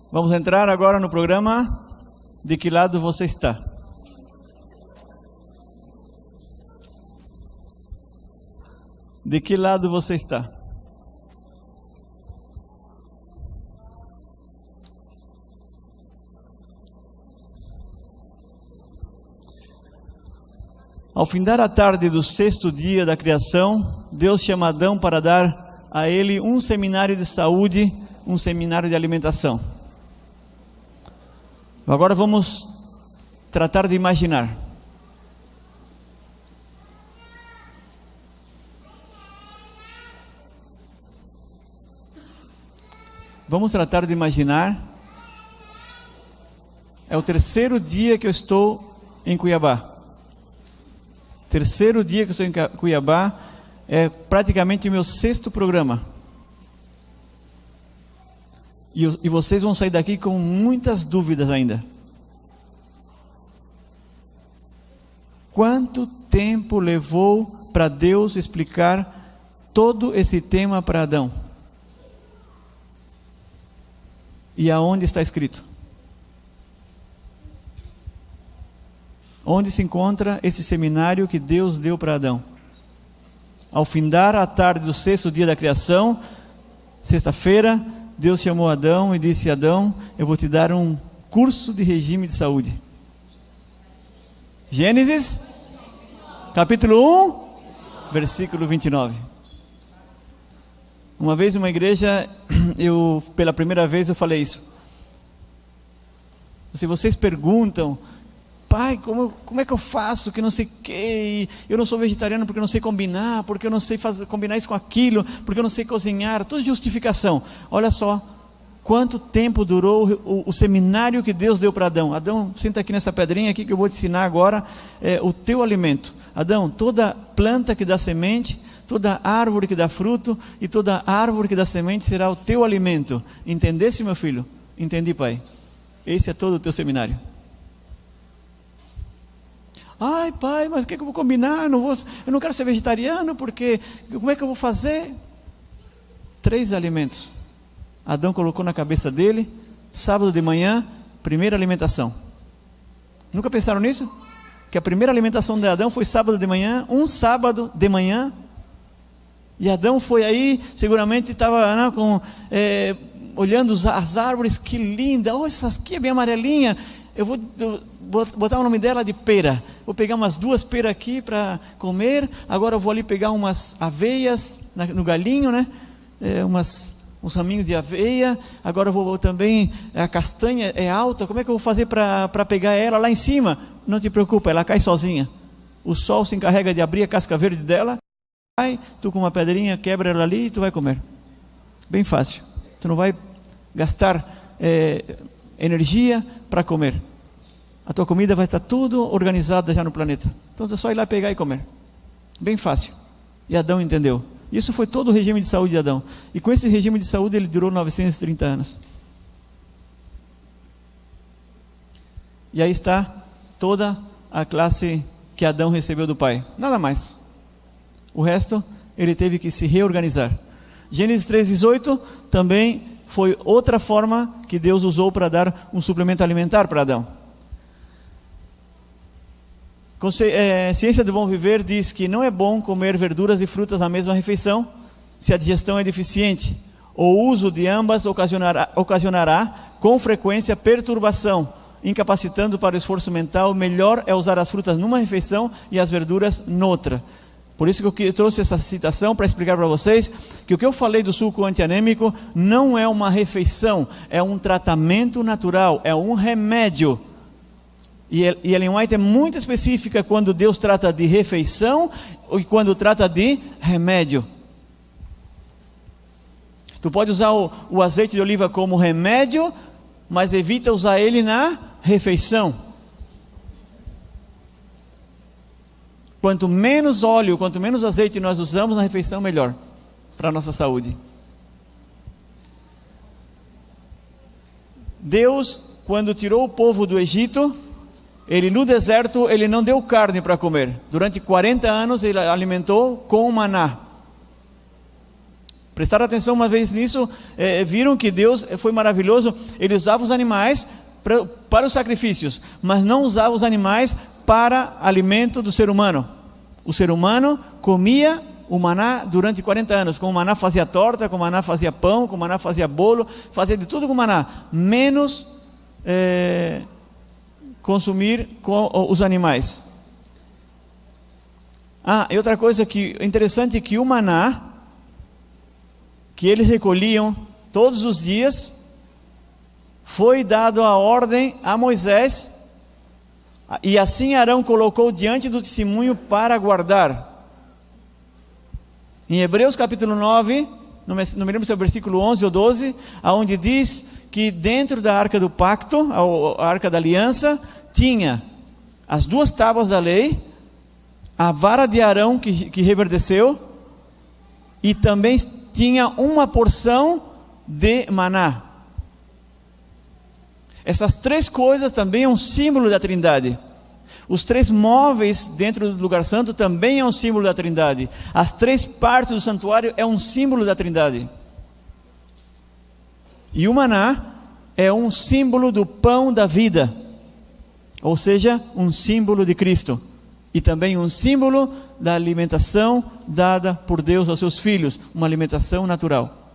Vamos entrar agora no programa De Que Lado Você Está? De que lado você está? Ao findar a tarde do 6º dia da criação, Deus chama Adão para dar a ele um seminário de saúde, um seminário de alimentação. Agora vamos tratar de imaginar. Vamos tratar de imaginar. É o 3º dia que eu estou em Cuiabá. 3º dia que eu estou em Cuiabá. É praticamente o meu 6º programa. E vocês vão sair daqui com muitas dúvidas ainda. Quanto tempo levou para Deus explicar todo esse tema para Adão? E aonde está escrito? Onde se encontra esse seminário que Deus deu para Adão? Ao findar a tarde do 6º dia da criação, sexta-feira, Deus chamou Adão e disse: Adão, eu vou te dar um curso de regime de saúde. Gênesis, capítulo 1, versículo 29. Uma vez em uma igreja, pela primeira vez eu falei isso. Se vocês perguntam: pai, como é que eu faço, que não sei o que, eu não sou vegetariano porque eu não sei combinar, porque eu não sei combinar isso com aquilo, porque eu não sei cozinhar, tudo justificação. Olha só, quanto tempo durou o seminário que Deus deu para Adão. Adão, senta aqui nessa pedrinha aqui que eu vou te ensinar agora, o teu alimento. Adão, toda planta que dá semente, toda árvore que dá fruto e toda árvore que dá semente será o teu alimento. Entendesse, meu filho? Entendi, pai. Esse é todo o teu seminário. Ai, pai, mas o que eu vou combinar? Eu não quero ser vegetariano, porque como é que eu vou fazer? 3 alimentos. Adão colocou na cabeça dele, sábado de manhã, primeira alimentação. Nunca pensaram nisso? Que a primeira alimentação de Adão foi sábado de manhã, um sábado de manhã. E Adão foi aí, seguramente estava olhando as árvores, que linda, essa aqui é bem amarelinha, eu vou botar o nome dela de pera, vou pegar umas 2 peras aqui para comer, agora eu vou ali pegar umas aveias no galinho, né? Uns raminhos de aveia, agora eu vou também, a castanha é alta, como é que eu vou fazer para pegar ela lá em cima? Não te preocupa, ela cai sozinha, o sol se encarrega de abrir a casca verde dela, tu com uma pedrinha quebra ela ali e tu vai comer, bem fácil, tu não vai gastar energia para comer, a tua comida vai estar tudo organizada já no planeta, então é só ir lá pegar e comer, bem fácil. E Adão entendeu, isso foi todo o regime de saúde de Adão, e com esse regime de saúde ele durou 930 anos, e aí está toda a classe que Adão recebeu do pai, nada mais. O resto, ele teve que se reorganizar. Gênesis 3:18 também foi outra forma que Deus usou para dar um suplemento alimentar para Adão. Ciência do Bom Viver diz que não é bom comer verduras e frutas na mesma refeição se a digestão é deficiente. O uso de ambas ocasionará com frequência perturbação, incapacitando para o esforço mental. Melhor é usar as frutas numa refeição e as verduras noutra. Por isso que eu trouxe essa citação para explicar para vocês que o que eu falei do suco antianêmico não é uma refeição, é um tratamento natural, é um remédio. E Ellen White é muito específica quando Deus trata de refeição e quando trata de remédio. Tu pode usar o azeite de oliva como remédio, mas evita usar ele na refeição. Quanto menos óleo, quanto menos azeite nós usamos na refeição, melhor para a nossa saúde. Deus, quando tirou o povo do Egito, no deserto, ele não deu carne para comer. Durante 40 anos ele alimentou com maná. Prestaram atenção uma vez nisso, viram que Deus foi maravilhoso. Ele usava os animais para os sacrifícios, mas não usava os animais para alimento do ser humano. O ser humano comia o maná durante 40 anos. Com o maná fazia torta, com o maná fazia pão, com o maná fazia bolo, fazia de tudo com o maná, menos consumir com os animais. E outra coisa que interessante é que o maná que eles recolhiam todos os dias, foi dado a ordem a Moisés, e assim Arão colocou diante do testemunho para guardar. Em Hebreus capítulo 9, não me lembro se é o versículo 11 ou 12, onde diz que dentro da arca do pacto, a arca da aliança, tinha as 2 tábuas da lei, a vara de Arão que reverdeceu, e também tinha uma porção de maná. Essas 3 coisas também é um símbolo da Trindade. Os 3 móveis dentro do lugar santo também é um símbolo da Trindade. As 3 partes do santuário é um símbolo da Trindade. E o maná é um símbolo do pão da vida, ou seja, um símbolo de Cristo. E também um símbolo da alimentação dada por Deus aos seus filhos, uma alimentação natural.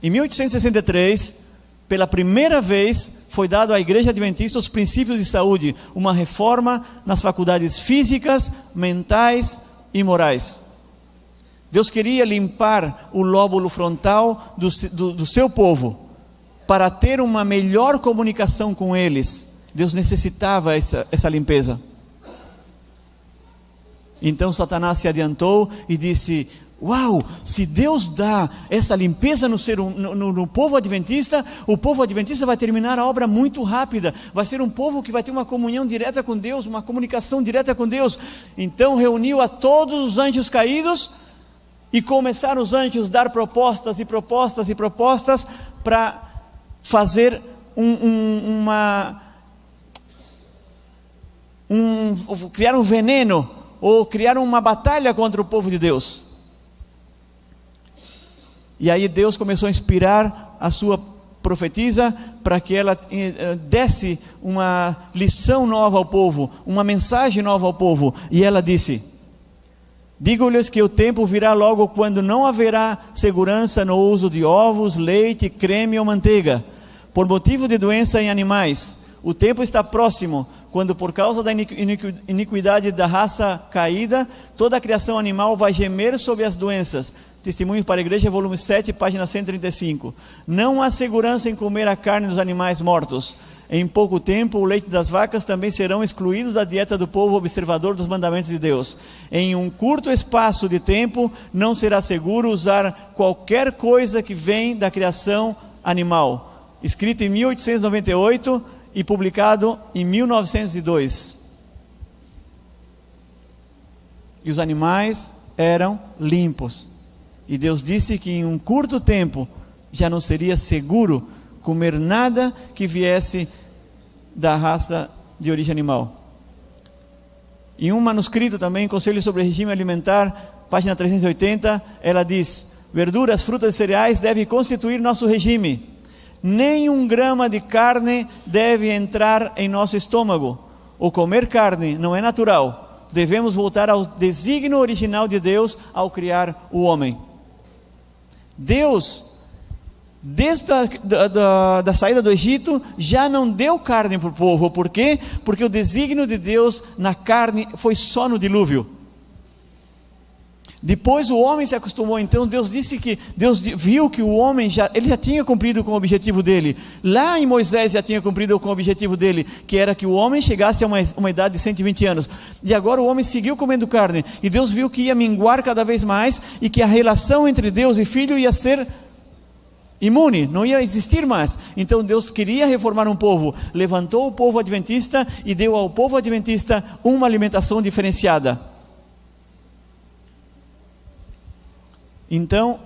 Em 1863, pela primeira vez, foi dado à Igreja Adventista os princípios de saúde, uma reforma nas faculdades físicas, mentais e morais. Deus queria limpar o lóbulo frontal do seu povo, para ter uma melhor comunicação com eles. Deus necessitava essa limpeza. Então Satanás se adiantou e disse: uau, se Deus dá essa limpeza no povo adventista, o povo adventista vai terminar a obra muito rápida, vai ser um povo que vai ter uma comunhão direta com Deus, uma comunicação direta com Deus. Então reuniu a todos os anjos caídos, e começaram os anjos a dar propostas e propostas e propostas, para fazer criar um veneno, ou criar uma batalha contra o povo de Deus. E aí Deus começou a inspirar a sua profetisa, para que ela desse uma lição nova ao povo, uma mensagem nova ao povo. E ela disse: digo-lhes que o tempo virá logo quando não haverá segurança no uso de ovos, leite, creme ou manteiga, por motivo de doença em animais. O tempo está próximo, quando por causa da iniquidade da raça caída, toda a criação animal vai gemer sob as doenças. Testemunhos para a Igreja, volume 7, página 135. Não há segurança em comer a carne dos animais mortos. Em pouco tempo, o leite das vacas também serão excluídos da dieta do povo observador dos mandamentos de Deus. Em um curto espaço de tempo, não será seguro usar qualquer coisa que vem da criação animal. Escrito em 1898 e publicado em 1902. E os animais eram limpos. E Deus disse que em um curto tempo já não seria seguro comer nada que viesse da raça de origem animal. Em um manuscrito também, Conselho sobre Regime Alimentar, página 380, ela diz: verduras, frutas e cereais devem constituir nosso regime. Nem 1 grama de carne deve entrar em nosso estômago. O comer carne não é natural. Devemos voltar ao desígnio original de Deus ao criar o homem. Deus, desde da saída do Egito, já não deu carne para o povo. Por quê? Porque o desígnio de Deus na carne foi só no dilúvio. Depois o homem se acostumou. Então Deus disse que Deus viu que o homem já tinha cumprido com o objetivo dele. Lá em Moisés já tinha cumprido com o objetivo dele, que era que o homem chegasse a uma idade de 120 anos. E agora o homem seguiu comendo carne, e Deus viu que ia minguar cada vez mais, e que a relação entre Deus e filho ia ser imune, não ia existir mais. Então Deus queria reformar um povo, levantou o povo adventista e deu ao povo adventista uma alimentação diferenciada. Então,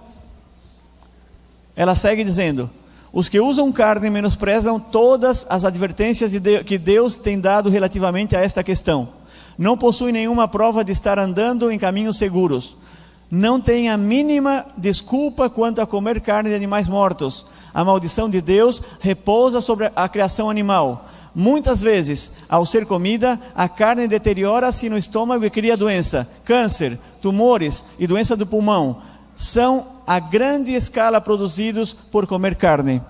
ela segue dizendo: os que usam carne menosprezam todas as advertências que Deus tem dado relativamente a esta questão. Não possuem nenhuma prova de estar andando em caminhos seguros. não tem a mínima desculpa quanto a comer carne de animais mortos. A maldição de Deus repousa sobre a criação animal. Muitas vezes, ao ser comida, a carne deteriora-se no estômago e cria doença. Câncer, tumores e doença do pulmão são a grande escala produzidos por comer carne.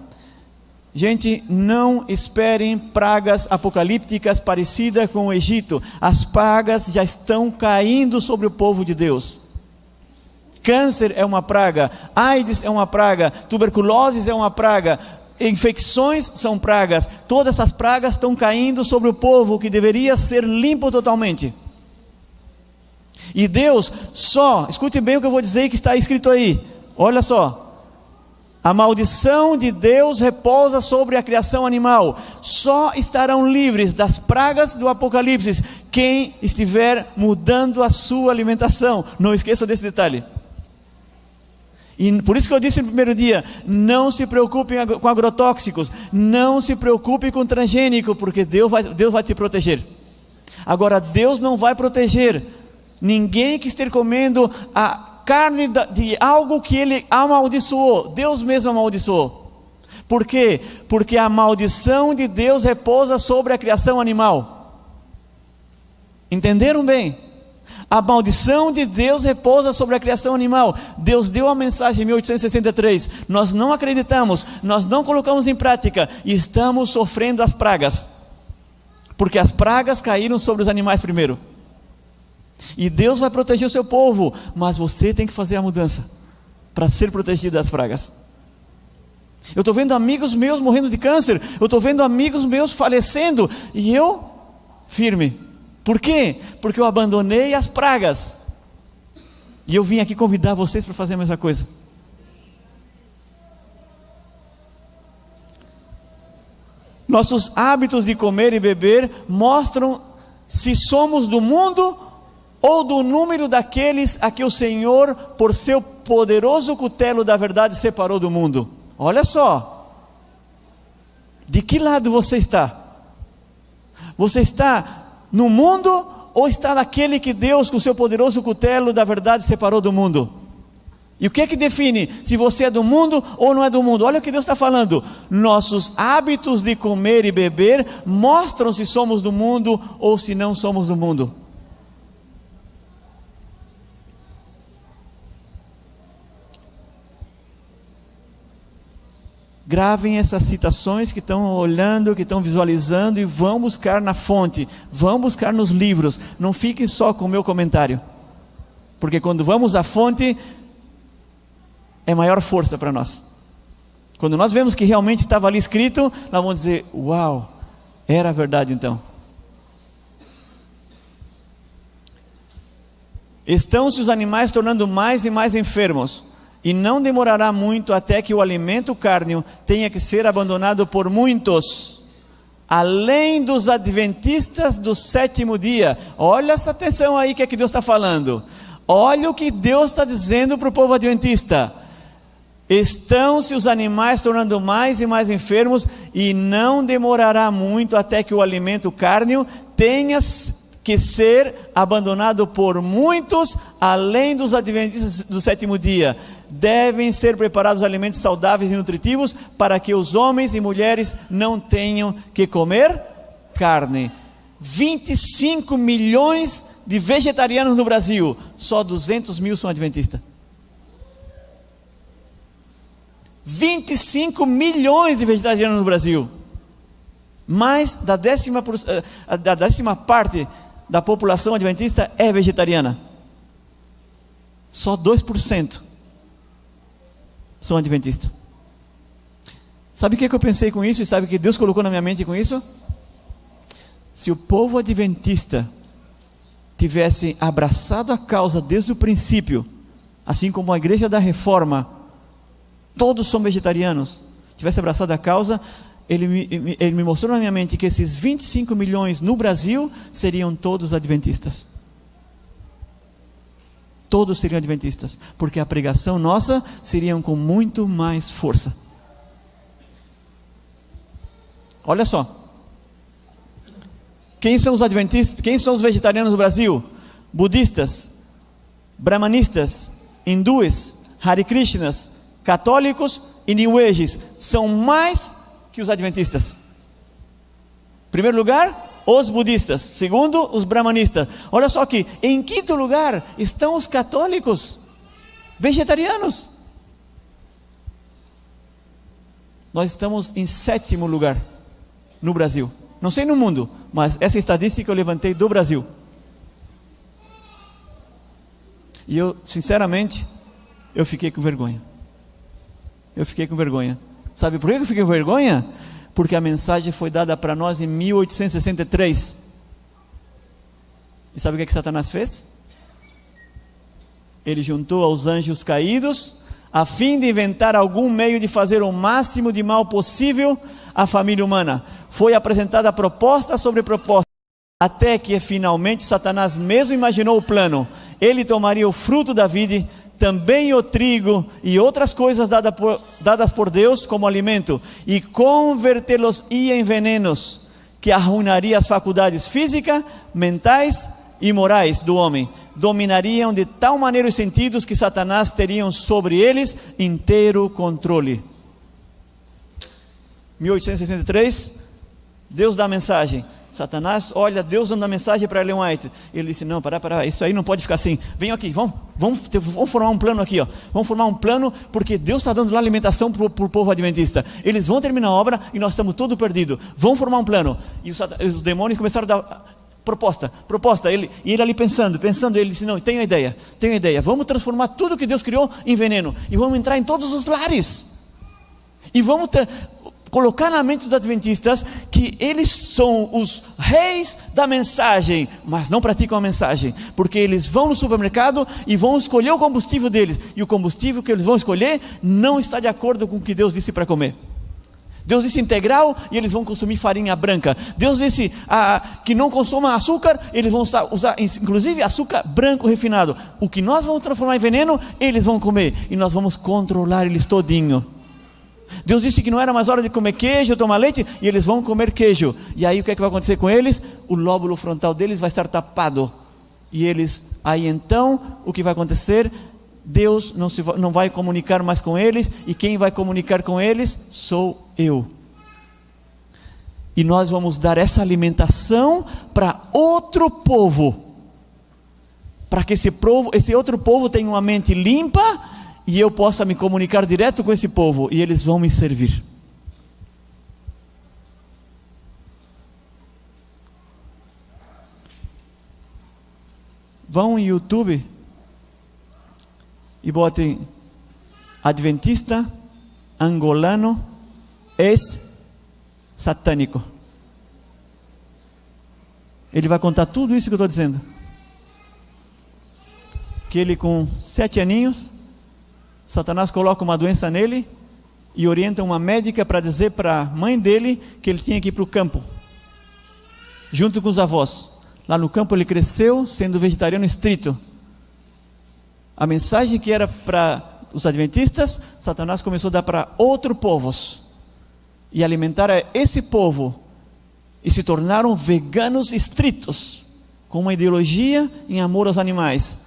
Gente, não esperem pragas apocalípticas parecidas com o Egito. As pragas já estão caindo sobre o povo de Deus. Câncer é uma praga, AIDS é uma praga, tuberculose é uma praga, infecções são pragas. Todas essas pragas estão caindo sobre o povo que deveria ser limpo totalmente. E Deus só, escute bem o que eu vou dizer que está escrito aí. Olha só, a maldição de Deus repousa sobre a criação animal. Só estarão livres das pragas do Apocalipse quem estiver mudando a sua alimentação. Não esqueça desse detalhe. E por isso que eu disse no primeiro dia, não se preocupem com agrotóxicos, não se preocupe com transgênico, porque Deus vai te proteger. Agora, Deus não vai proteger ninguém que esteja comendo a carne de algo que Ele amaldiçoou. Deus mesmo amaldiçoou. Por quê? Porque a maldição de Deus repousa sobre a criação animal. Entenderam bem? A maldição de Deus repousa sobre a criação animal. Deus deu a mensagem em 1863. Nós não acreditamos, nós não colocamos em prática e estamos sofrendo as pragas. Porque as pragas caíram sobre os animais primeiro. E Deus vai proteger o seu povo, mas você tem que fazer a mudança para ser protegido das pragas. Eu estou vendo amigos meus morrendo de câncer, eu estou vendo amigos meus falecendo, e eu firme. Por quê? Porque eu abandonei as pragas. E eu vim aqui convidar vocês para fazer a mesma coisa. Nossos hábitos de comer e beber mostram se somos do mundo ou do número daqueles a que o Senhor, por seu poderoso cutelo da verdade, separou do mundo. Olha só, de que lado você está? Você está no mundo ou está naquele que Deus, com seu poderoso cutelo da verdade, separou do mundo? E o que é que define se você é do mundo ou não é do mundo? Olha o que Deus está falando. Nossos hábitos de comer e beber mostram se somos do mundo ou se não somos do mundo. Gravem essas citações que estão olhando, que estão visualizando, e vão buscar na fonte, vão buscar nos livros. Não fiquem só com o meu comentário, porque quando vamos à fonte é maior força para nós. Quando nós vemos que realmente estava ali escrito, nós vamos dizer: uau, era a verdade então. Estão-se os animais tornando mais e mais enfermos, e não demorará muito até que o alimento cárneo tenha que ser abandonado por muitos, além dos adventistas do sétimo dia. Olha essa atenção aí que Deus está falando. Olha o que Deus está dizendo para o povo adventista. Estão-se os animais tornando mais e mais enfermos, e não demorará muito até que o alimento cárneo tenha que ser abandonado por muitos, além dos adventistas do sétimo dia. Devem ser preparados alimentos saudáveis e nutritivos, para que os homens e mulheres não tenham que comer carne. 25 milhões de vegetarianos no Brasil, só 200 mil são adventistas. 25 milhões de vegetarianos no Brasil. Mais da décima parte da população adventista é vegetariana. Só 2% são adventistas. Sabe o que eu pensei com isso? E sabe o que Deus colocou na minha mente com isso? Se o povo adventista tivesse abraçado a causa desde o princípio, assim como a igreja da Reforma, todos são vegetarianos, tivesse abraçado a causa, ele me mostrou na minha mente que esses 25 milhões no Brasil seriam todos adventistas. Todos seriam adventistas, porque a pregação nossa seria com muito mais força. Olha só, quem são os adventistas? Quem são os vegetarianos do Brasil? Budistas, brahmanistas, hindus, Hare Krishnas, católicos e New Ages são mais que os adventistas. Em primeiro lugar, os budistas. Segundo, os brahmanistas. Olha só aqui, em quinto lugar estão os católicos vegetarianos. Nós estamos em sétimo lugar no Brasil. Não sei no mundo, mas essa estatística eu levantei do Brasil. E eu, sinceramente, eu fiquei com vergonha. Eu fiquei com vergonha. Sabe por que eu fiquei com vergonha? Porque a mensagem foi dada para nós em 1863. E sabe o que Satanás fez? Ele juntou aos anjos caídos, a fim de inventar algum meio de fazer o máximo de mal possível à família humana. Foi apresentada proposta sobre proposta, até que finalmente Satanás mesmo imaginou o plano. Ele tomaria o fruto da vide, também o trigo e outras coisas dadas por Deus como alimento, e convertê-los-ia em venenos, que arruinaria as faculdades físicas, mentais e morais do homem. Dominariam de tal maneira os sentidos que Satanás teriam sobre eles inteiro controle. 1863, Deus dá a mensagem. Satanás olha Deus dando a mensagem para Ellen White. Ele disse: não, para, isso aí não pode ficar assim. Venham aqui, vamos formar um plano aqui, ó. Vamos formar um plano, porque Deus está dando lá alimentação para o povo adventista. Eles vão terminar a obra e nós estamos todos perdidos. Vamos formar um plano. E os demônios começaram a dar proposta. E ele ali pensando, ele disse: não, tenho ideia. Vamos transformar tudo que Deus criou em veneno. E vamos entrar em todos os lares. E vamos colocar na mente dos adventistas que eles são os reis da mensagem, mas não praticam a mensagem, porque eles vão no supermercado e vão escolher o combustível deles, e o combustível que eles vão escolher não está de acordo com o que Deus disse para comer. Deus disse integral e eles vão consumir farinha branca. Deus disse que não consumam açúcar, eles vão usar inclusive açúcar branco refinado. O que nós vamos transformar em veneno, eles vão comer, e nós vamos controlar eles todinho. Deus disse que não era mais hora de comer queijo, tomar leite, e eles vão comer queijo. E aí o que é que vai acontecer com eles? O lóbulo frontal deles vai estar tapado. E aí então, o que vai acontecer? Deus não vai comunicar mais com eles, e quem vai comunicar com eles sou eu. E nós vamos dar essa alimentação para outro povo, para que esse outro povo tenha uma mente limpa, e eu possa me comunicar direto com esse povo, e eles vão me servir. Vão em YouTube e botem Adventista angolano ex-satânico. Ele vai contar tudo isso que eu estou dizendo. Que ele, com 7 aninhos, Satanás coloca uma doença nele e orienta uma médica para dizer para a mãe dele que ele tinha que ir para o campo, junto com os avós. Lá no campo ele cresceu sendo vegetariano estrito. A mensagem que era para os adventistas, Satanás começou a dar para outros povos, e alimentar esse povo, e se tornaram veganos estritos, com uma ideologia em amor aos animais.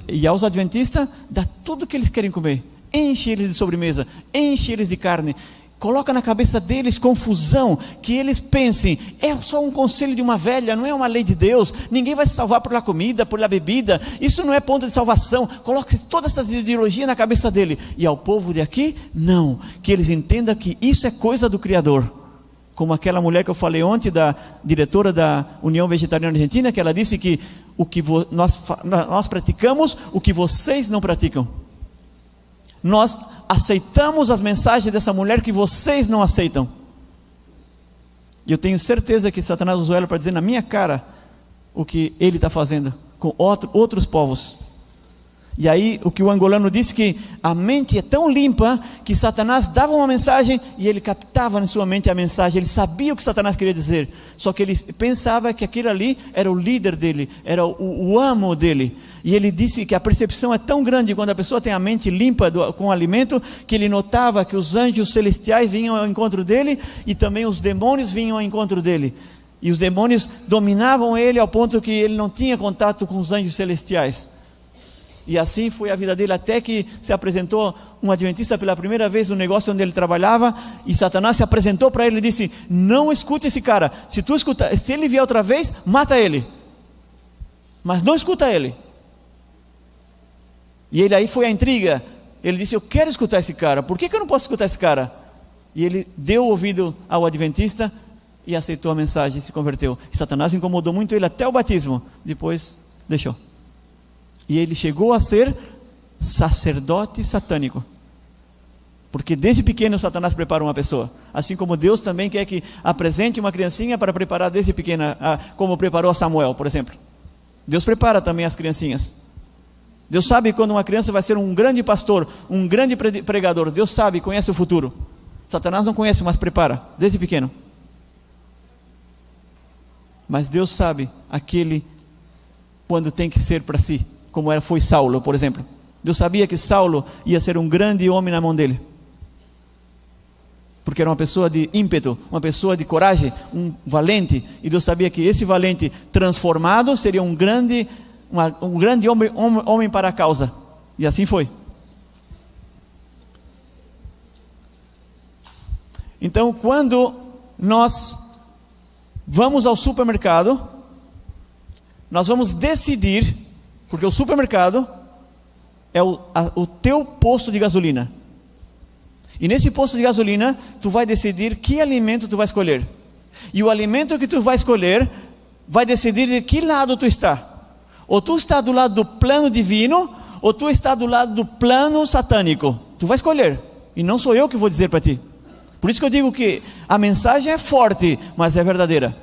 E aos adventistas dá tudo o que eles querem comer, enche eles de sobremesa, enche eles de carne, coloca na cabeça deles confusão, que eles pensem: é só um conselho de uma velha, não é uma lei de Deus, ninguém vai se salvar por la comida, por la bebida, isso não é ponto de salvação. Coloque todas essas ideologias na cabeça dele, e ao povo de aqui, não, que eles entendam que isso é coisa do Criador. Como aquela mulher que eu falei ontem, da diretora da União Vegetariana Argentina, que ela disse que nós praticamos o que vocês não praticam. Nós aceitamos as mensagens dessa mulher que vocês não aceitam. E eu tenho certeza que Satanás usou ela para dizer na minha cara o que ele está fazendo com outros povos. E aí o que o angolano disse, que a mente é tão limpa que Satanás dava uma mensagem e ele captava na sua mente a mensagem. Ele sabia o que Satanás queria dizer, só que ele pensava que aquele ali era o líder dele, era o amo dele. E ele disse que a percepção é tão grande quando a pessoa tem a mente limpa com o alimento, que ele notava que os anjos celestiais vinham ao encontro dele, e também os demônios vinham ao encontro dele. E os demônios dominavam ele ao ponto que ele não tinha contato com os anjos celestiais. E assim foi a vida dele, até que se apresentou um adventista pela primeira vez no negócio onde ele trabalhava, e Satanás se apresentou para ele e disse: não escute esse cara, se ele vier outra vez, mata ele, mas não escuta ele. E ele aí foi a intriga, ele disse: eu quero escutar esse cara, por que eu não posso escutar esse cara? E ele deu ouvido ao adventista e aceitou a mensagem e se converteu. E Satanás incomodou muito ele até o batismo, depois deixou. E ele chegou a ser sacerdote satânico, porque desde pequeno Satanás prepara uma pessoa, assim como Deus também quer que apresente uma criancinha para preparar desde pequena, como preparou Samuel, por exemplo. Deus prepara também as criancinhas. Deus sabe quando uma criança vai ser um grande pastor, um grande pregador. Deus sabe, conhece o futuro. Satanás não conhece, mas prepara desde pequeno. Mas Deus sabe aquele quando tem que ser para si, como foi Saulo, por exemplo. Deus sabia que Saulo ia ser um grande homem na mão dele, porque era uma pessoa de ímpeto, uma pessoa de coragem, um valente. E Deus sabia que esse valente transformado seria um grande homem para a causa. E assim foi. Então, quando nós vamos ao supermercado, nós vamos decidir, porque o supermercado é o teu posto de gasolina. E nesse posto de gasolina, tu vai decidir que alimento tu vai escolher. E o alimento que tu vai escolher vai decidir de que lado tu está. Ou tu está do lado do plano divino, ou tu está do lado do plano satânico. Tu vai escolher. E não sou eu que vou dizer para ti. Por isso que eu digo que a mensagem é forte, mas é verdadeira.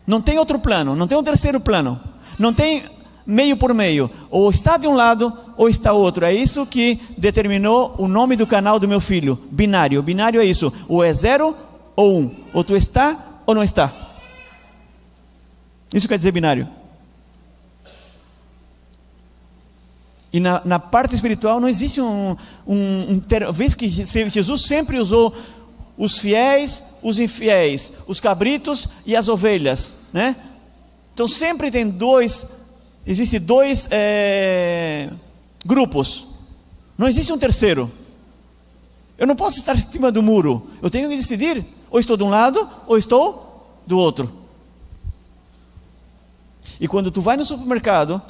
Não tem outro plano, não tem um terceiro plano. Não tem meio por meio. Ou está de um lado, ou está outro. É isso que determinou o nome do canal do meu filho. Binário. Binário é isso. Ou é 0 ou 1. Ou tu está ou não está. Isso quer dizer binário. E na parte espiritual não existe vez que Jesus sempre usou os fiéis, os infiéis, os cabritos e as ovelhas, né? Então sempre existe dois grupos, não existe um terceiro. Eu não posso estar em cima do muro, eu tenho que decidir, ou estou de um lado, ou estou do outro. E quando tu vai no supermercado,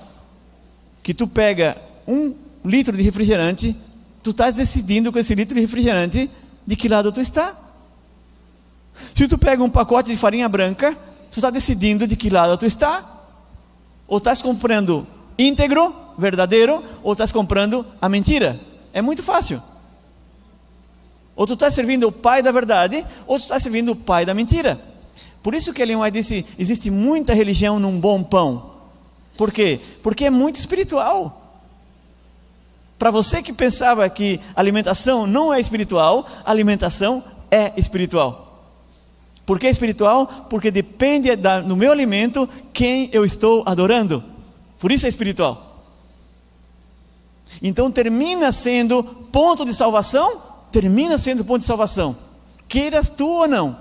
que tu pega 1 litro de refrigerante, tu estás decidindo com esse litro de refrigerante de que lado tu está. Se tu pega um pacote de farinha branca, tu está decidindo de que lado tu está. Ou estás comprando íntegro, verdadeiro, ou estás comprando a mentira. É muito fácil. Ou tu estás servindo o pai da verdade, ou tu estás servindo o pai da mentira. Por isso que Ellen White disse, existe muita religião num bom pão. Por quê? Porque é muito espiritual. Para você que pensava que alimentação não é espiritual, alimentação é espiritual. Por que espiritual? Porque depende do meu alimento quem eu estou adorando. Por isso é espiritual. Então termina sendo ponto de salvação, queiras tu ou não.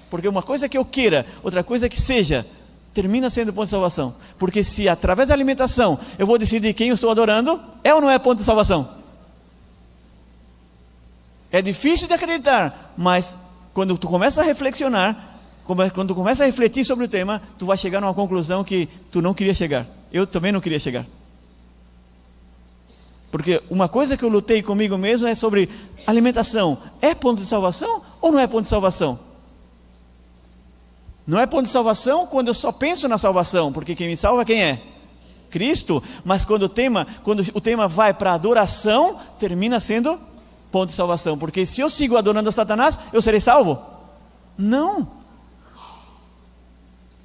Porque uma coisa é que eu queira, outra coisa é que seja, termina sendo ponto de salvação. Porque se através da alimentação eu vou decidir quem eu estou adorando, é ou não é ponto de salvação? É difícil de acreditar, mas quando tu começa a reflexionar, quando tu começa a refletir sobre o tema, tu vai chegar numa conclusão que tu não queria chegar. Eu também não queria chegar. Porque uma coisa que eu lutei comigo mesmo é sobre alimentação. É ponto de salvação ou não é ponto de salvação? Não é ponto de salvação quando eu só penso na salvação, porque quem me salva quem é? Cristo. Mas quando o tema vai para adoração, termina sendo ponto de salvação. Porque se eu sigo adorando a Satanás, eu serei salvo? Não.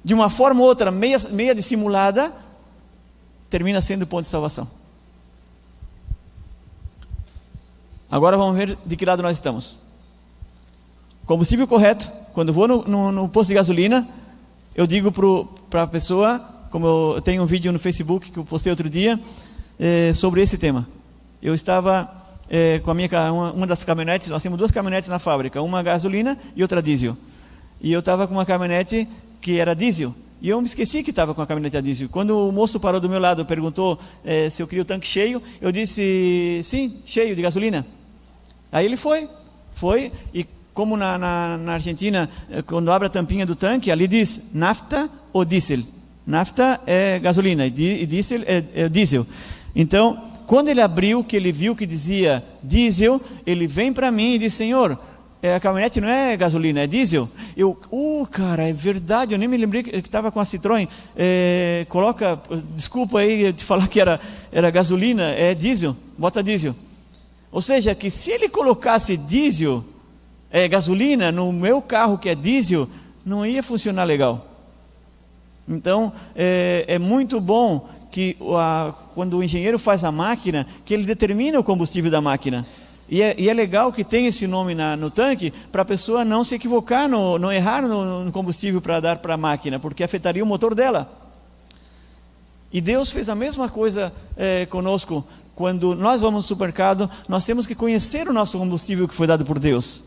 De uma forma ou outra, meia dissimulada, termina sendo ponto de salvação. Agora vamos ver de que lado nós estamos. Combustível correto. Quando eu vou no posto de gasolina, eu digo para a pessoa, como eu tenho um vídeo no Facebook que eu postei outro dia, sobre esse tema. Eu estava com uma das caminhonetes, nós temos 2 caminhonetes na fábrica, uma gasolina e outra diesel. E eu estava com uma caminhonete que era diesel, E eu me esqueci que estava com a caminhonete a diesel. Quando o moço parou do meu lado e perguntou se eu queria o tanque cheio, eu disse, sim, cheio de gasolina. Aí ele foi, e como na Argentina, quando abre a tampinha do tanque, ali diz nafta ou diesel. Nafta é gasolina e diesel é diesel. Então, quando ele abriu, que ele viu que dizia diesel, ele vem para mim e diz, Senhor, a caminhonete não é gasolina, é diesel. Eu, cara, é verdade, eu nem me lembrei que estava com a Citroën. Desculpa aí de falar que era gasolina, é diesel, bota diesel. Ou seja, que se ele colocasse diesel, gasolina, no meu carro que é diesel, não ia funcionar legal. Então, é muito bom que quando o engenheiro faz a máquina, que ele determina o combustível da máquina. E é legal que tem esse nome no tanque, para a pessoa não se equivocar, não errar no combustível para dar para a máquina, porque afetaria o motor dela. E Deus fez a mesma coisa conosco. Quando nós vamos no supermercado, nós temos que conhecer o nosso combustível que foi dado por Deus.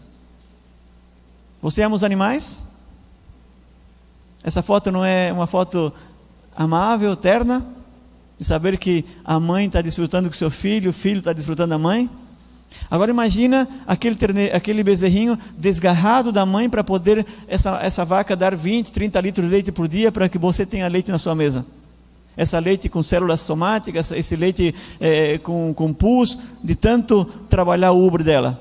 Você ama os animais? Essa foto não é uma foto amável, terna? De saber que a mãe está desfrutando com seu filho, o filho está desfrutando da mãe? Agora imagina aquele bezerrinho desgarrado da mãe para poder essa vaca dar 20, 30 litros de leite por dia para que você tenha leite na sua mesa. Essa leite com células somáticas, esse leite com pus, de tanto trabalhar o ubre dela.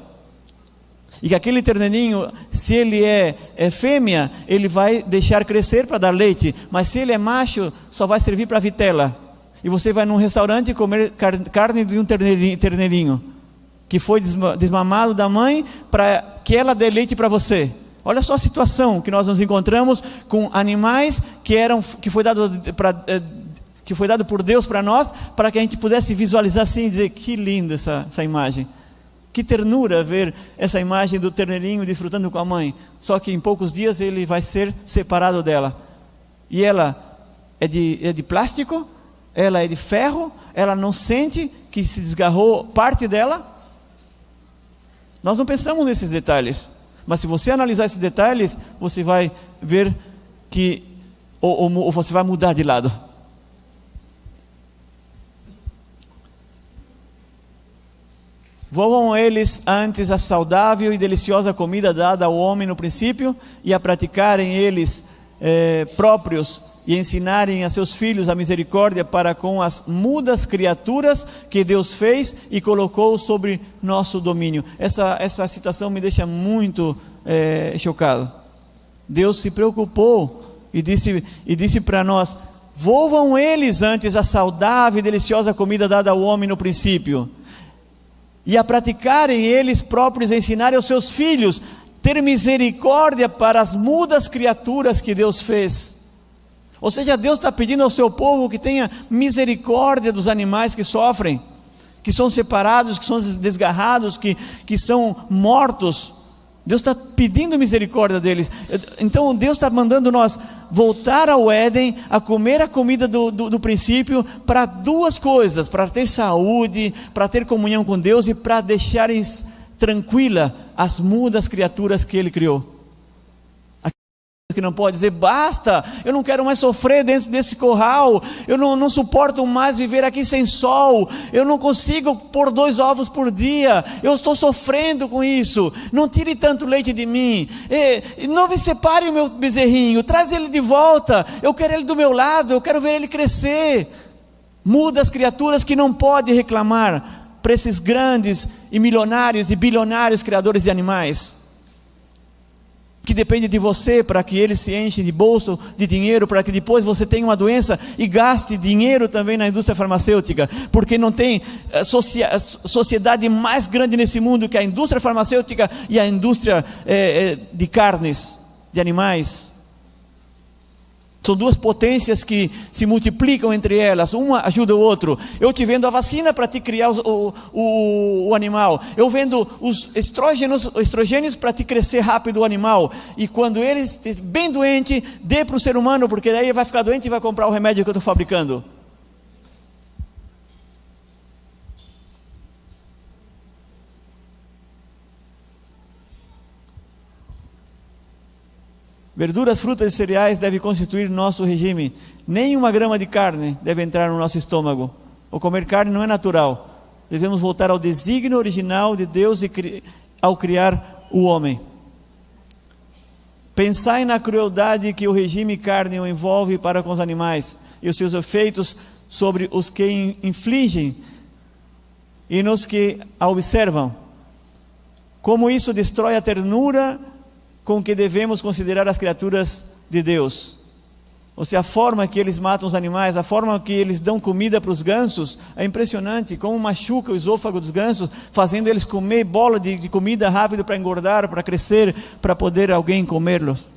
E que aquele terneirinho, se ele é fêmea, ele vai deixar crescer para dar leite, mas se ele é macho, só vai servir para vitela. E você vai num restaurante comer carne de um terneirinho que foi desmamado da mãe para que ela dê leite para você. Olha só a situação que nós nos encontramos com animais que foi dado por Deus para nós, para que a gente pudesse visualizar assim e dizer, que linda essa imagem. Que ternura ver essa imagem do terneirinho desfrutando com a mãe. Só que em poucos dias ele vai ser separado dela. E ela é de plástico, ela é de ferro, ela não sente que se desgarrou parte dela. Nós não pensamos nesses detalhes. Mas se você analisar esses detalhes, você vai ver que ou você vai mudar de lado. Voam eles antes a saudável e deliciosa comida dada ao homem no princípio, e a praticarem eles próprios, e ensinarem a seus filhos a misericórdia para com as mudas criaturas que Deus fez e colocou sobre nosso domínio. Essa citação me deixa muito chocado. Deus se preocupou e disse para nós, voam eles antes a saudável e deliciosa comida dada ao homem no princípio, e a praticarem eles próprios, ensinarem aos seus filhos, ter misericórdia para as mudas criaturas que Deus fez. Ou seja, Deus está pedindo ao seu povo que tenha misericórdia dos animais que sofrem, que são separados, que são desgarrados, que são mortos. Deus está pedindo misericórdia deles. Então Deus está mandando nós voltar ao Éden, a comer a comida do princípio, para duas coisas: para ter saúde, para ter comunhão com Deus e para deixarem tranquila as mudas criaturas que Ele criou. Que não pode dizer, basta, eu não quero mais sofrer dentro desse curral, eu não suporto mais viver aqui sem sol, eu não consigo pôr 2 ovos por dia, eu estou sofrendo com isso, não tire tanto leite de mim, não me separe o meu bezerrinho, traz ele de volta, eu quero ele do meu lado, eu quero ver ele crescer. Muda as criaturas que não podem reclamar para esses grandes e milionários e bilionários criadores de animais, que depende de você para que eles se enchem de bolso de dinheiro, para que depois você tenha uma doença e gaste dinheiro também na indústria farmacêutica, porque não tem sociedade mais grande nesse mundo que a indústria farmacêutica e a indústria de carnes, de animais. São duas potências que se multiplicam entre elas, uma ajuda o outro. Eu te vendo a vacina para te criar o animal, eu vendo os estrogênios para te crescer rápido o animal, e quando ele estiver bem doente, dê para o ser humano, porque daí ele vai ficar doente e vai comprar o remédio que eu estou fabricando. Verduras, frutas e cereais devem constituir nosso regime. Nem uma grama de carne deve entrar no nosso estômago. O comer carne não é natural. Devemos voltar ao desígnio original de Deus ao criar o homem. Pensai na crueldade que o regime carne envolve para com os animais e os seus efeitos sobre os que infligem e nos que a observam. Como isso destrói a ternura com que devemos considerar as criaturas de Deus. Ou seja, a forma que eles matam os animais, a forma que eles dão comida para os gansos, é impressionante, como machuca o esôfago dos gansos, fazendo eles comer bola de comida rápido para engordar, para crescer, para poder alguém comê-los.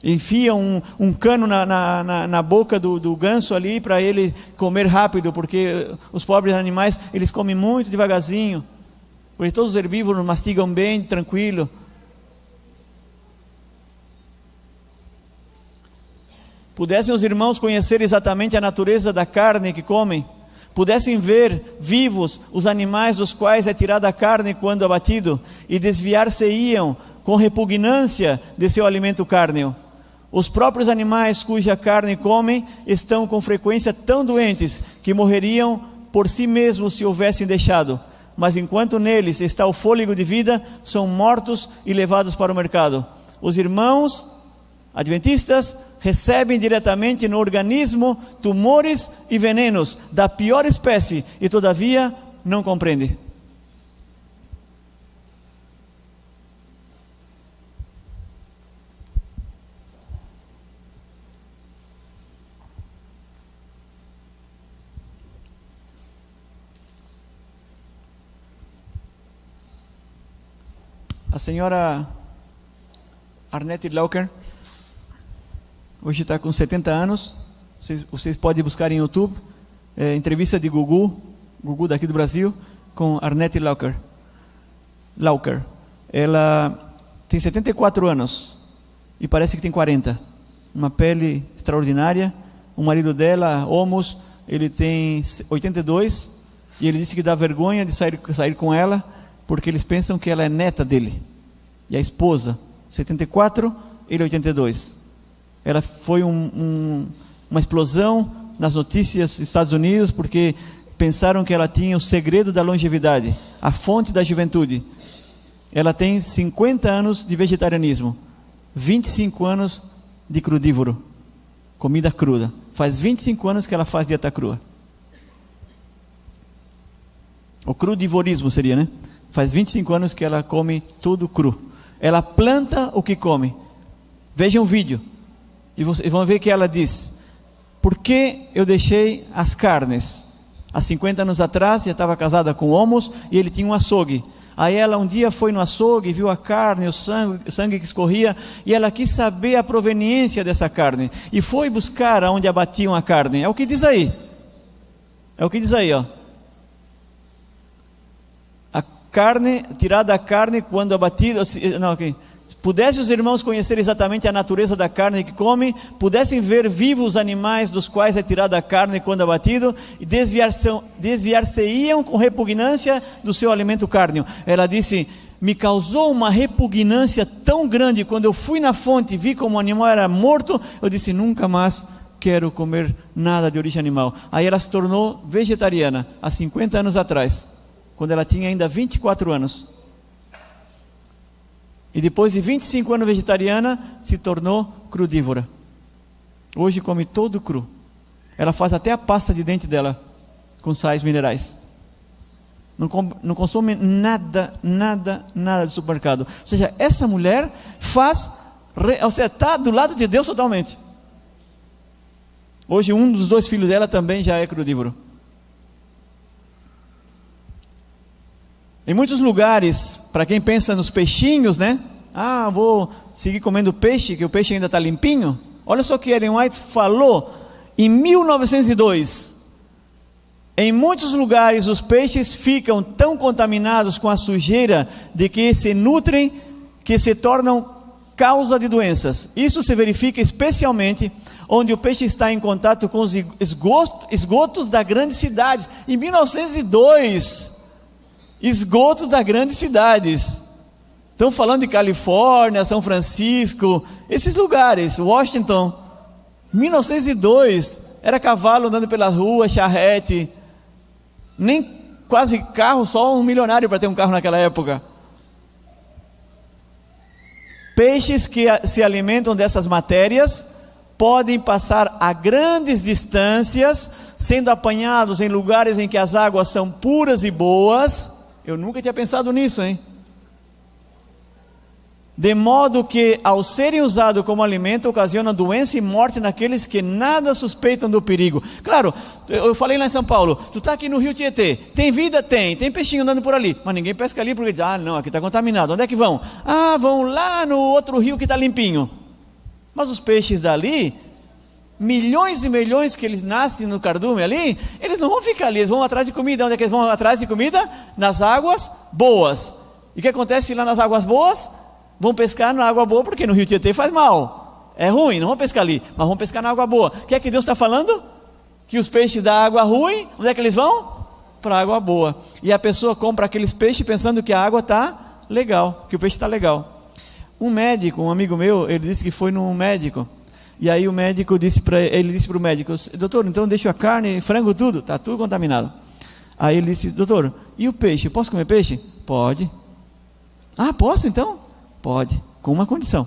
Enfiam um cano na boca do ganso ali, para ele comer rápido, porque os pobres animais, eles comem muito devagarzinho, porque todos os herbívoros mastigam bem, tranquilo. Pudessem os irmãos conhecer exatamente a natureza da carne que comem, pudessem ver vivos os animais dos quais é tirada a carne quando abatido, e desviar-se-iam com repugnância de seu alimento cárneo. Os próprios animais cuja carne comem estão com frequência tão doentes que morreriam por si mesmos se houvessem deixado, mas enquanto neles está o fôlego de vida, são mortos e levados para o mercado. Os irmãos adventistas recebem diretamente no organismo tumores e venenos da pior espécie e todavia não compreendem. A senhora Arnette Lauker hoje está com 70 anos, vocês podem buscar em YouTube, entrevista de Gugu daqui do Brasil, com Arnette Lauker. Ela tem 74 anos, e parece que tem 40, uma pele extraordinária. O marido dela, Homos, ele tem 82, e ele disse que dá vergonha de sair com ela, porque eles pensam que ela é neta dele, e a esposa, 74, ele 82. Ela foi uma explosão nas notícias dos Estados Unidos, porque pensaram que ela tinha o segredo da longevidade, a fonte da juventude. Ela tem 50 anos de vegetarianismo, 25 anos de crudívoro, comida cruda. Faz 25 anos que ela faz dieta crua. O crudivorismo seria, né? Faz 25 anos que ela come tudo cru. Ela planta o que come. Vejam o vídeo. E vocês vão ver que ela diz: por que eu deixei as carnes? Há 50 anos atrás, já estava casada com Homos, e ele tinha um açougue. Aí ela um dia foi no açougue, viu a carne, o sangue que escorria, e ela quis saber a proveniência dessa carne, e foi buscar aonde abatiam a carne. É o que diz aí. É o que diz aí, ó. A carne, tirada a carne quando abatida. Não, ok. Pudessem os irmãos conhecer exatamente a natureza da carne que comem, pudessem ver vivos os animais dos quais é tirada a carne quando abatido, e desviar-se-iam com repugnância do seu alimento cárneo. Ela disse: me causou uma repugnância tão grande, quando eu fui na fonte e vi como o animal era morto, eu disse: nunca mais quero comer nada de origem animal. Aí ela se tornou vegetariana, há 50 anos atrás, quando ela tinha ainda 24 anos. E depois de 25 anos vegetariana, se tornou crudívora. Hoje come todo cru. Ela faz até a pasta de dente dela com sais minerais. Não consome nada do supermercado. Ou seja, essa mulher está do lado de Deus totalmente. Hoje um dos 2 filhos dela também já é crudívoro. Em muitos lugares, para quem pensa nos peixinhos, né? Ah, vou seguir comendo peixe, que o peixe ainda está limpinho. Olha só o que Ellen White falou em 1902. Em muitos lugares os peixes ficam tão contaminados com a sujeira de que se nutrem, que se tornam causa de doenças. Isso se verifica especialmente onde o peixe está em contato com os esgotos das grandes cidades. Em 1902... esgotos das grandes cidades. Estão falando de Califórnia, São Francisco, esses lugares, Washington. 1902, era cavalo andando pelas ruas, charrete, nem quase carro, só um milionário para ter um carro naquela época. Peixes que se alimentam dessas matérias podem passar a grandes distâncias, sendo apanhados em lugares em que as águas são puras e boas. Eu nunca tinha pensado nisso, hein? De modo que, ao serem usados como alimento, ocasionam doença e morte naqueles que nada suspeitam do perigo. Claro, eu falei lá em São Paulo, tu está aqui no rio Tietê, tem vida? Tem peixinho andando por ali, mas ninguém pesca ali porque diz, não, aqui está contaminado. Onde é que vão? Vão lá no outro rio que está limpinho. Mas os peixes dali, milhões e milhões que eles nascem no cardume ali, eles não vão ficar ali, eles vão atrás de comida. Onde é que eles vão atrás de comida? Nas águas boas. E o que acontece lá nas águas boas? Vão pescar na água boa, porque no rio Tietê faz mal, é ruim, não vão pescar ali, mas vão pescar na água boa. O que é que Deus está falando? Que os peixes da água ruim, onde é que eles vão? Para a água boa. E a pessoa compra aqueles peixes pensando que a água está legal, que o peixe está legal. Um médico, um amigo meu, ele disse que foi num médico, e aí o médico disse para o médico, doutor, então deixa a carne, frango, tudo, está tudo contaminado. Aí ele disse, doutor, e o peixe, posso comer peixe? Pode. Posso então? Pode, com uma condição.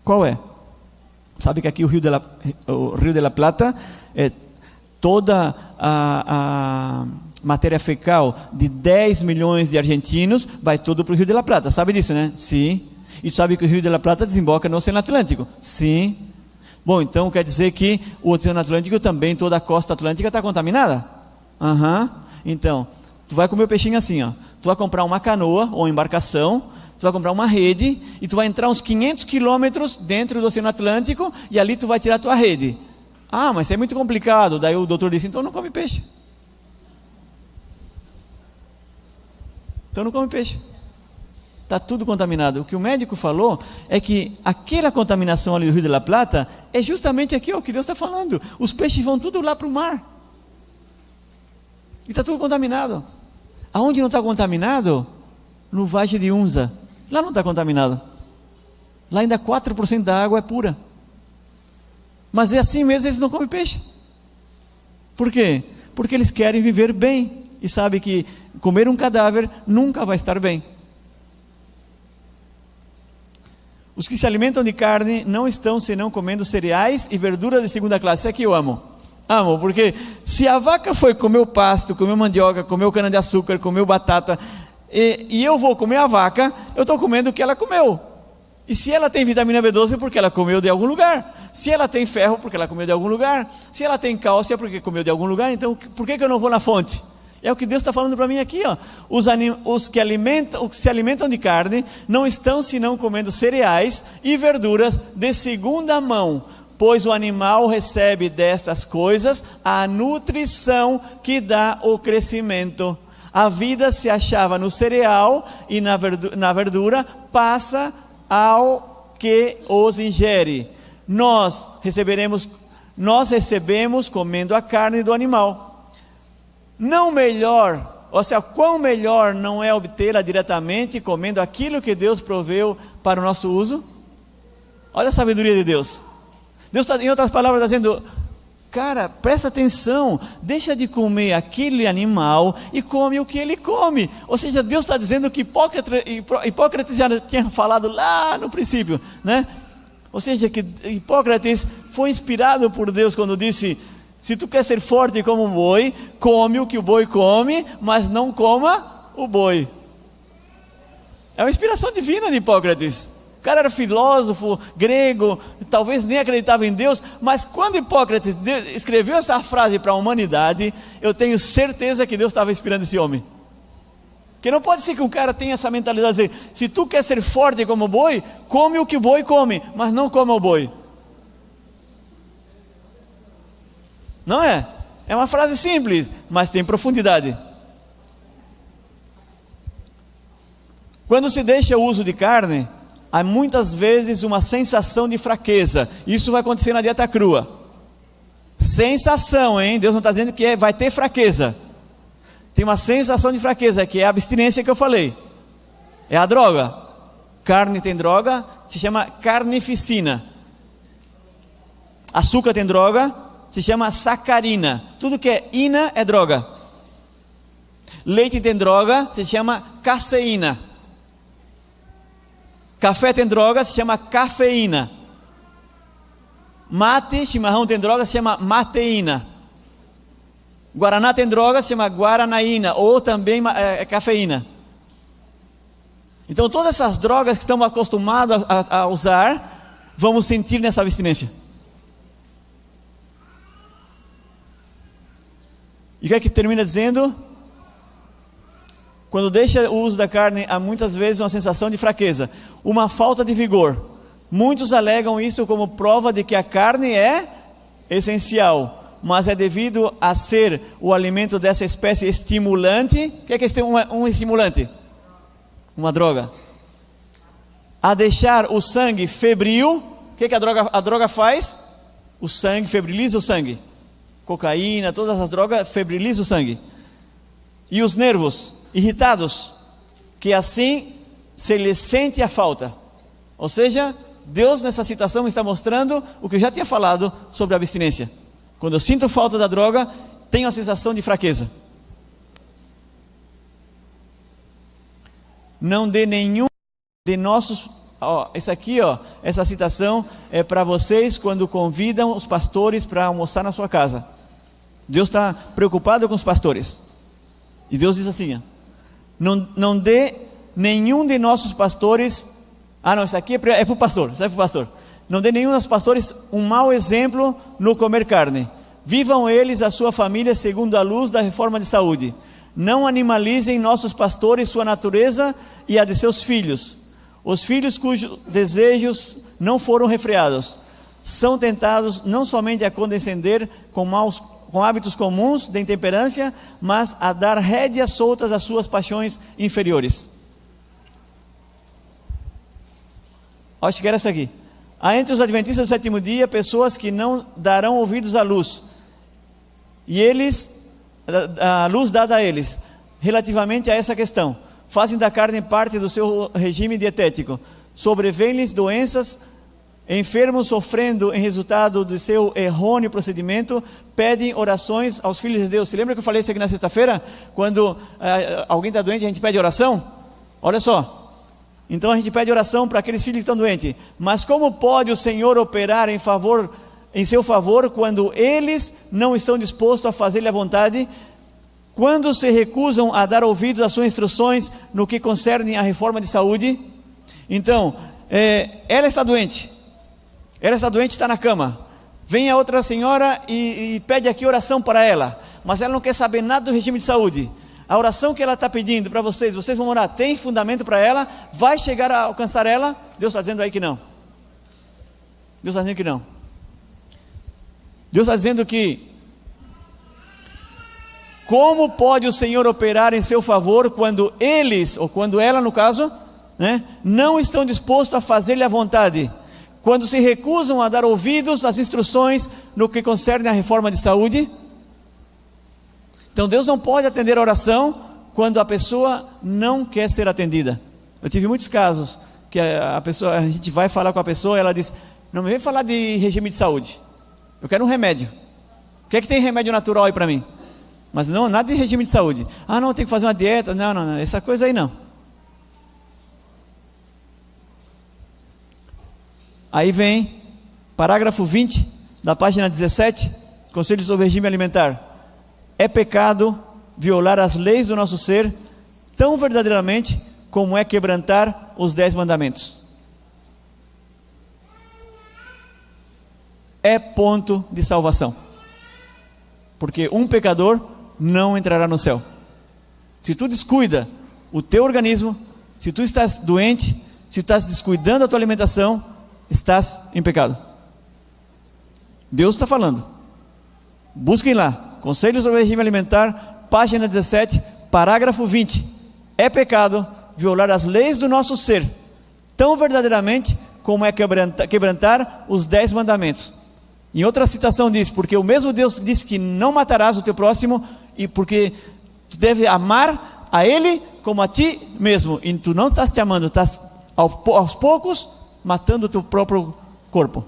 Qual é? Sabe que aqui o Rio de la Plata, toda a matéria fecal de 10 milhões de argentinos vai tudo para o Rio de la Plata. Sabe disso, né? Sim. E sabe que o Rio de la Plata desemboca no Oceano Atlântico? Sim. Bom, então quer dizer que o Oceano Atlântico também, toda a costa atlântica está contaminada? Então, tu vai comer o peixinho assim, ó. Tu vai comprar uma canoa ou uma embarcação, tu vai comprar uma rede e tu vai entrar uns 500 quilômetros dentro do Oceano Atlântico e ali tu vai tirar a tua rede. Mas isso é muito complicado. Daí o doutor disse, então não come peixe. Então não come peixe. Está tudo contaminado. O que o médico falou é que aquela contaminação ali do Rio de la Plata é justamente aqui o que Deus está falando. Os peixes vão tudo lá para o mar. E está tudo contaminado. Aonde não está contaminado? No Vale de Unza. Lá não está contaminado. Lá ainda 4% da água é pura. Mas é assim mesmo, eles não comem peixe. Por quê? Porque eles querem viver bem. E sabem que comer um cadáver nunca vai estar bem. Os que se alimentam de carne não estão senão comendo cereais e verduras de segunda classe. Isso aqui eu amo. Amo, porque se a vaca foi comer o pasto, comeu mandioca, comeu cana-de-açúcar, comeu batata, e eu vou comer a vaca, eu estou comendo o que ela comeu. E se ela tem vitamina B12, é porque ela comeu de algum lugar. Se ela tem ferro, porque ela comeu de algum lugar. Se ela tem cálcio, é porque comeu de algum lugar. Então, por que eu não vou na fonte? É o que Deus está falando para mim aqui, ó. Os que se alimentam de carne não estão senão comendo cereais e verduras de segunda mão, pois o animal recebe destas coisas a nutrição que dá o crescimento. A vida se achava no cereal e na verdura passa ao que os ingere. Nós recebemos comendo a carne do animal. Não melhor, ou seja, quão melhor não é obtê-la diretamente comendo aquilo que Deus proveu para o nosso uso? Olha a sabedoria de Deus. Deus está, em outras palavras, está dizendo, cara, presta atenção, deixa de comer aquele animal e come o que ele come. Ou seja, Deus está dizendo que Hipócrates já tinha falado lá no princípio, né? Ou seja, que Hipócrates foi inspirado por Deus quando disse, se tu quer ser forte como um boi, come o que o boi come, mas não coma o boi. É uma inspiração divina de Hipócrates. O cara era filósofo grego, talvez nem acreditava em Deus, mas quando Hipócrates escreveu essa frase para a humanidade, eu tenho certeza que Deus estava inspirando esse homem. Porque não pode ser que um cara tenha essa mentalidade de dizer, se tu quer ser forte como o boi, come o que o boi come, mas não coma o boi. Não é? É uma frase simples, mas tem profundidade. Quando se deixa o uso de carne, há muitas vezes uma sensação de fraqueza. Isso vai acontecer na dieta crua. Sensação, hein? Deus não está dizendo que vai ter fraqueza. Tem uma sensação de fraqueza, que é a abstinência que eu falei. É a droga. Carne tem droga, se chama carnificina. Açúcar tem droga, se chama sacarina. Tudo que é ina é droga. Leite tem droga, se chama caseína. Café tem droga, se chama cafeína. Mate, chimarrão tem droga, se chama mateína. Guaraná tem droga, se chama guaranaína, ou também cafeína. Então todas essas drogas que estamos acostumados a usar, vamos sentir nessa abstinência. E o que é que termina dizendo? Quando deixa o uso da carne, há muitas vezes uma sensação de fraqueza, uma falta de vigor. Muitos alegam isso como prova de que a carne é essencial, mas é devido a ser o alimento dessa espécie estimulante. O que é um estimulante? Uma droga. A deixar o sangue febril. O que a droga faz? O sangue, febriliza o sangue. Cocaína, todas as drogas febrilizam o sangue. E os nervos irritados, que assim se lhe sente a falta. Ou seja, Deus nessa citação está mostrando o que eu já tinha falado sobre a abstinência. Quando eu sinto falta da droga, tenho a sensação de fraqueza. Não dê nenhum de nossos... essa citação é para vocês quando convidam os pastores para almoçar na sua casa. Deus está preocupado com os pastores. E Deus diz assim, não dê nenhum de nossos pastores... isso aqui é para o pastor, serve para o pastor. Não dê nenhum dos pastores um mau exemplo no comer carne. Vivam eles a sua família segundo a luz da reforma de saúde. Não animalizem nossos pastores, sua natureza e a de seus filhos. Os filhos cujos desejos não foram refreados são tentados não somente a condescender com hábitos comuns de intemperância, mas a dar rédeas soltas às suas paixões inferiores. Acho que era essa aqui. Há entre os adventistas do sétimo dia pessoas que não darão ouvidos à luz, e a luz dada a eles, relativamente a essa questão, fazem da carne parte do seu regime dietético, sobrevêm-lhes doenças, enfermos sofrendo em resultado do seu errôneo procedimento, pedem orações aos filhos de Deus. Se lembra que eu falei isso aqui na sexta-feira? Quando alguém está doente, a gente pede oração? Olha só, então a gente pede oração para aqueles filhos que estão doentes. Mas como pode o Senhor operar em seu favor, quando eles não estão dispostos a fazer-lhe a vontade, quando se recusam a dar ouvidos às suas instruções no que concerne à reforma de saúde? Então, ela está doente, está na cama. Vem a outra senhora e pede aqui oração para ela, mas ela não quer saber nada do regime de saúde. A oração que ela está pedindo para vocês vão orar, tem fundamento para ela? Vai chegar a alcançar ela? Deus está dizendo aí que não. Deus está dizendo que não. Deus está dizendo que como pode o Senhor operar em seu favor quando eles, ou quando ela no caso, não estão dispostos a fazer-lhe a vontade, quando se recusam a dar ouvidos às instruções no que concerne à reforma de saúde? Então Deus não pode atender a oração quando a pessoa não quer ser atendida. Eu tive muitos casos que a gente vai falar com a pessoa e ela diz, não me vem falar de regime de saúde, eu quero um remédio. O que é que tem remédio natural aí para mim? Mas não, nada de regime de saúde. Não, tem que fazer uma dieta. Não, essa coisa aí não. Aí vem parágrafo 20 da página 17, Conselho sobre regime alimentar. É pecado violar as leis do nosso ser tão verdadeiramente como é quebrantar os 10 mandamentos. É ponto de salvação, porque um pecador não entrará no céu. Se tu descuida o teu organismo, se tu estás doente, se tu estás descuidando da tua alimentação, estás em pecado. Deus está falando. Busquem lá, Conselho sobre regime alimentar, página 17, parágrafo 20. É pecado violar as leis do nosso ser tão verdadeiramente como é quebrantar os 10 mandamentos. Em outra citação diz, porque o mesmo Deus disse que não matarás o teu próximo, e porque tu deve amar a ele como a ti mesmo, e tu não estás te amando, estás aos poucos, matando o teu próprio corpo.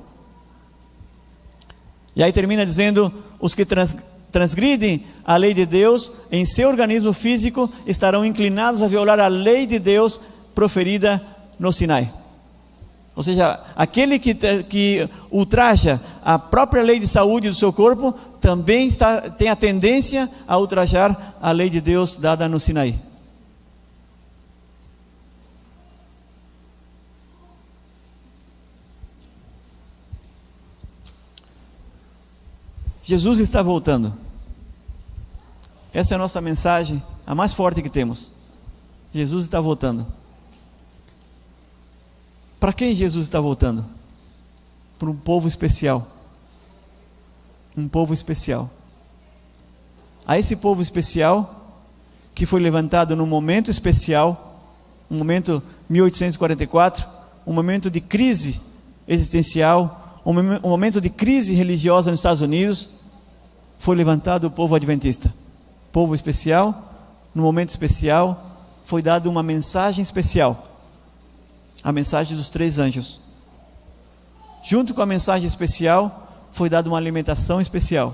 E aí termina dizendo: os que transgridem a lei de Deus em seu organismo físico estarão inclinados a violar a lei de Deus proferida no Sinai. Ou seja, aquele que ultraja a própria lei de saúde do seu corpo, também tem a tendência a ultrajar a lei de Deus dada no Sinai. Jesus está voltando. Essa é a nossa mensagem, a mais forte que temos. Jesus está voltando. Para quem Jesus está voltando? Para um povo especial. Um povo especial. A esse povo especial, que foi levantado num momento especial, um momento 1844, um momento de crise existencial, um momento de crise religiosa nos Estados Unidos, foi levantado o povo adventista. Povo especial, no momento especial, foi dada uma mensagem especial. A mensagem dos 3 anjos. Junto com a mensagem especial, foi dada uma alimentação especial.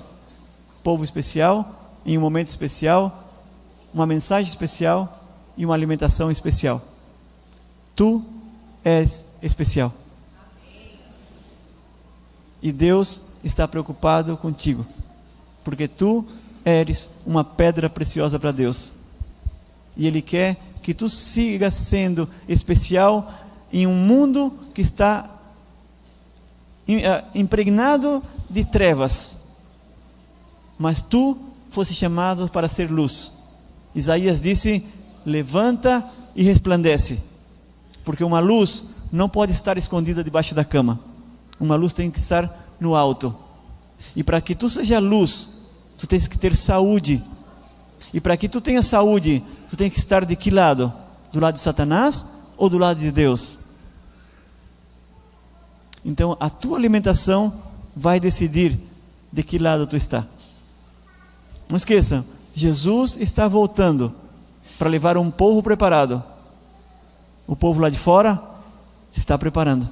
Povo especial, em um momento especial, uma mensagem especial e uma alimentação especial. Tu és especial. E Deus está preocupado contigo, porque tu eres uma pedra preciosa para Deus. E Ele quer que tu sigas sendo especial em um mundo que está impregnado de trevas, mas tu fosse chamado para ser luz. Isaías disse: levanta e resplandece, porque uma luz não pode estar escondida debaixo da cama, uma luz tem que estar no alto. E para que tu seja luz, tu tens que ter saúde, e para que tu tenha saúde, tu tens que estar de que lado? Do lado de Satanás ou do lado de Deus? Então a tua alimentação vai decidir de que lado tu está. Não esqueça, Jesus está voltando para levar um povo preparado. O povo lá de fora se está preparando.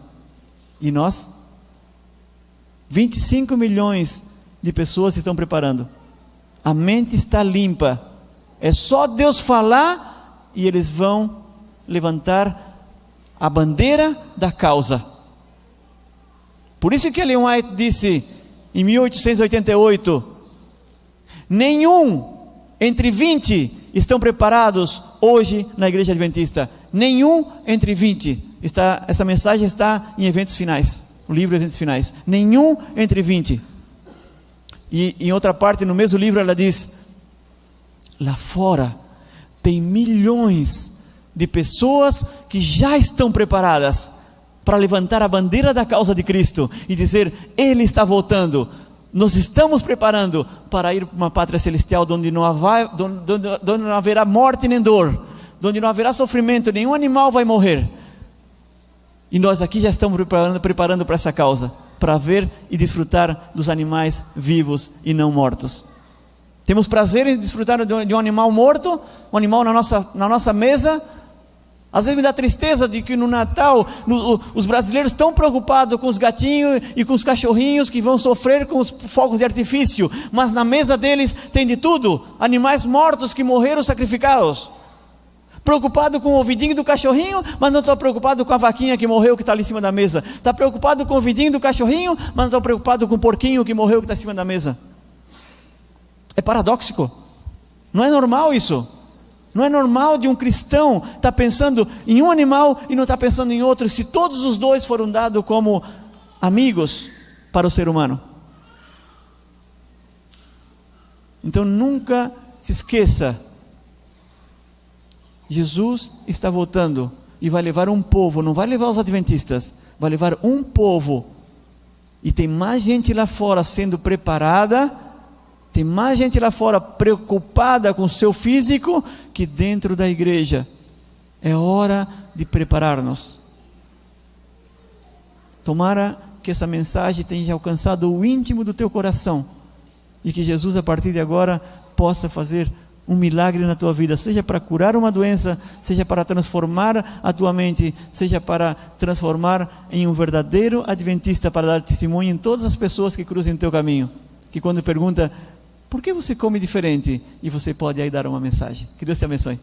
E nós? 25 milhões de pessoas se estão preparando. A mente está limpa. É só Deus falar e eles vão levantar a bandeira da causa. Por isso que Ellen White disse em 1888: nenhum entre 20 estão preparados hoje na igreja adventista. Nenhum entre 20. Essa mensagem está em Eventos Finais, o livro Eventos Finais. Nenhum entre 20. E em outra parte, no mesmo livro, ela diz: lá fora tem milhões de pessoas que já estão preparadas para levantar a bandeira da causa de Cristo e dizer: Ele está voltando. Nós estamos preparando para ir para uma pátria celestial onde não haverá morte nem dor, onde não haverá sofrimento, nenhum animal vai morrer. E nós aqui já estamos preparando para essa causa, para ver e desfrutar dos animais vivos e não mortos. Temos prazer em desfrutar de um animal morto, um animal na nossa mesa. Às vezes me dá tristeza de que no Natal os brasileiros estão preocupados com os gatinhos e com os cachorrinhos que vão sofrer com os fogos de artifício, mas na mesa deles tem de tudo: animais mortos que morreram sacrificados. Preocupado com o ouvidinho do cachorrinho, mas não estou preocupado com a vaquinha que morreu que está ali em cima da mesa. Está preocupado com o ouvidinho do cachorrinho, mas não estou preocupado com o porquinho que morreu que está em cima da mesa. É paradóxico. Não é normal isso. Não é normal de um cristão estar pensando em um animal e não estar pensando em outro, se todos os dois foram dados como amigos para o ser humano. Então nunca se esqueça, Jesus está voltando e vai levar um povo, não vai levar os adventistas, vai levar um povo. E tem mais gente lá fora sendo preparada, tem mais gente lá fora preocupada com o seu físico que dentro da igreja. É hora de preparar-nos. Tomara que essa mensagem tenha alcançado o íntimo do teu coração e que Jesus, a partir de agora, possa fazer um milagre na tua vida, seja para curar uma doença, seja para transformar a tua mente, seja para transformar em um verdadeiro adventista, para dar testemunho em todas as pessoas que cruzem o teu caminho, que quando pergunta, por que você come diferente? E você pode aí dar uma mensagem. Que Deus te abençoe.